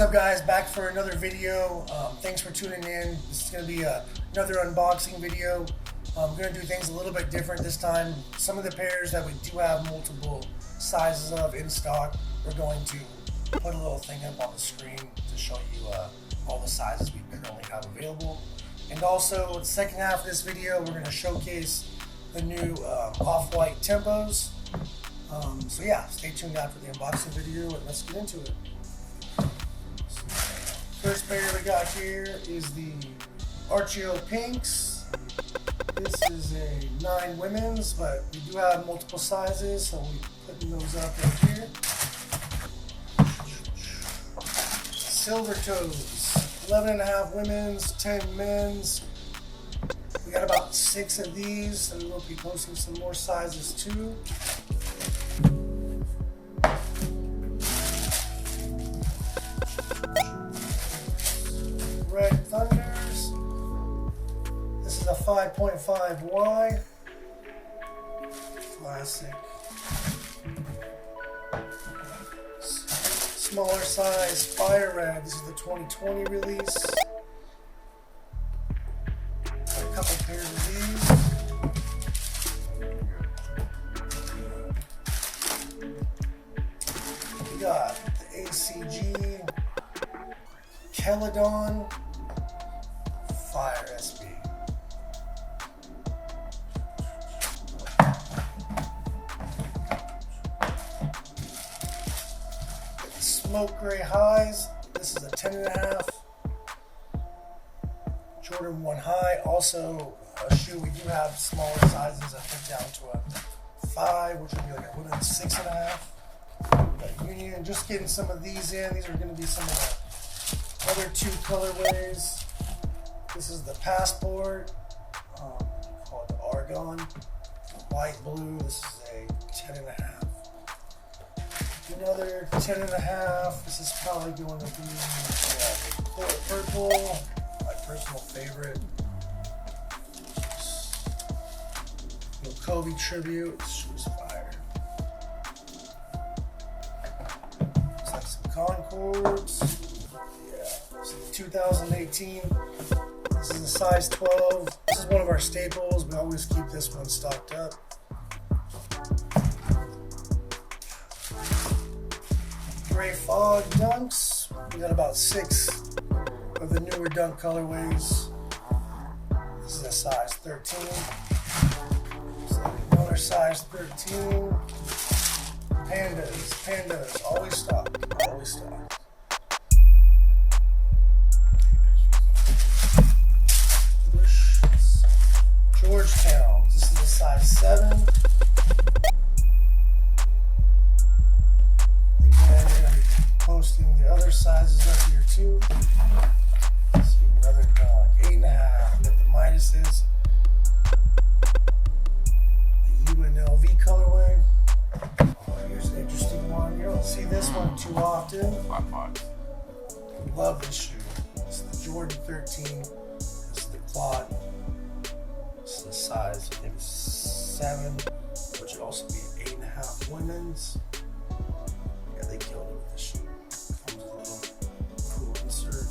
up, guys? Back for another video. Thanks for tuning in. This is going to be another unboxing video. I'm going to do things a little bit different this time. Some of the pairs that we do have multiple sizes of in stock, we're going to put a little thing up on the screen to show you all the sizes we currently have available. And also, the second half of this video, we're going to showcase the new off-white tempos. So yeah, stay tuned after the unboxing video and let's get into it. First pair we got here is the Archeo Pinks. This is a 9 women's, but we do have multiple sizes, so we're putting those up right here. Silver Toes, 11.5 women's, 10 men's. We got about 6 of these, and we'll be posting some more sizes too. Red Thunders. This is a 5.5Y. Classic. Smaller size Fire Red. This is the 2020 release. Got a couple pairs of these. We got the ACG Keladon Fire SB. Smoke Gray Highs. This is a 10.5. Jordan 1 High. Also a shoe we do have smaller sizes. I think down to a 5, which would be like a women's 6.5. But Union, just getting some of these in. These are going to be some of the other 2 colorways. This is the Passport, called the Argon, white blue. This is a 10.5. Another 10.5. This is probably going to be purple, my personal favorite. Kobe tribute. This shoe is fire. Looks like some Concords. 2018. This is a size 12. This is one of our staples. We always keep this one stocked up. Gray Fog Dunks. We got about 6 of the newer dunk colorways. This is a size 13. So another size 13. Pandas, always stocked, always stocked. Georgetown. This is a size 7. Again, we're going to be posting the other sizes up here too. Let's see, another dunk, 8.5. We got the Midases. The UNLV colorway. Oh, here's an interesting one. You don't see this one too often. Love this shoe. This is the Jordan 13. This is the Quad. This is the size maybe 7, which would also be 8.5 women's. Yeah, they killed it with this shoe. Comes with a little cool insert.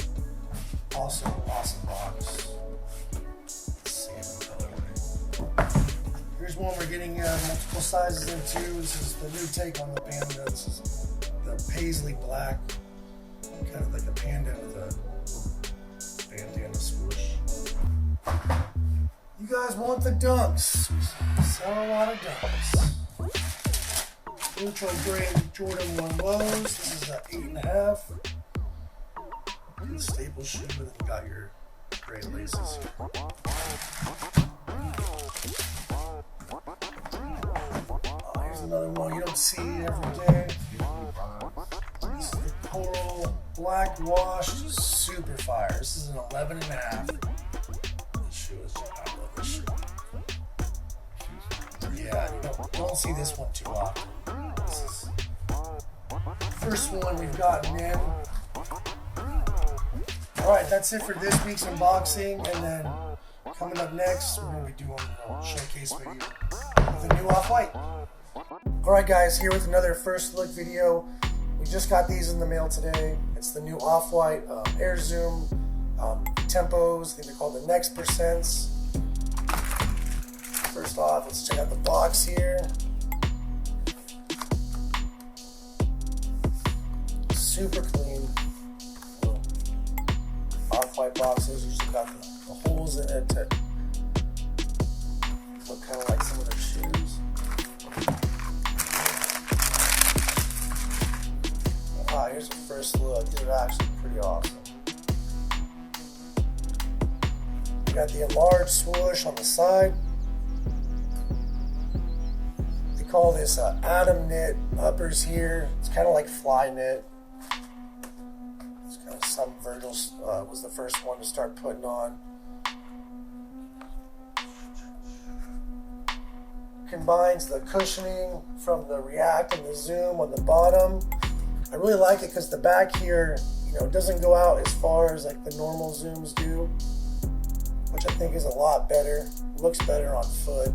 Awesome box. Same colorway. Here's one we're getting multiple sizes into. This is the new take on the Panda. This is the paisley black, kind of like a panda with a bandana swoosh. You guys want the dunks? Sell a lot of dunks. Ultra Gray Jordan 1 Lows. This is an 8.5. Good staple shoe, and then you got your gray laces here. Oh, here's another one you don't see every day. This is the Coral Black Washed, super fire. This is an 11.5. This shoe is just, I love this shoe. Yeah, don't see this one too often. This is the first one we've gotten in. Alright, that's it for this week's unboxing, and then coming up next, we're going to be doing a showcase video with a new off-white. Alright guys, here with another first look video. We just got these in the mail today. It's the new Off-White Air Zoom Tempos. I think they're called the Next Percents. First off, let's check out the box here. Super clean. Off-White boxes usually got the holes in it to look kind of like some of their shoes. Wow, here's the first look. These are actually pretty awesome. You got the enlarged swoosh on the side. They call this Atom knit uppers here. It's kind of like fly knit. It's kind of some Virgil was the first one to start putting on. Combines the cushioning from the React and the Zoom on the bottom. I really like it because the back here, doesn't go out as far as like the normal Zooms do, which I think is a lot better. Looks better on foot.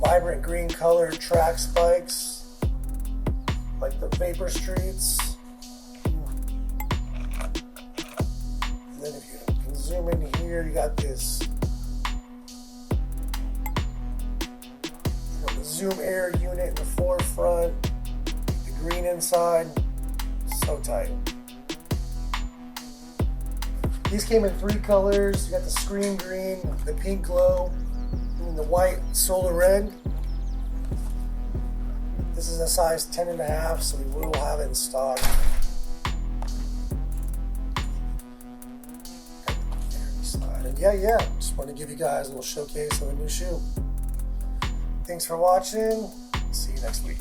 Vibrant green colored track spikes, like the Vapor Streets. And then if you can zoom in here, you got this Zoom Air unit in the forefront, the green inside, so tight. These came in 3 colors. You got the screen green, the pink glow, and the white solar red. This is a size 10.5, so we will have it in stock. And yeah, just want to give you guys a little showcase of a new shoe. Thanks for watching. See you next week.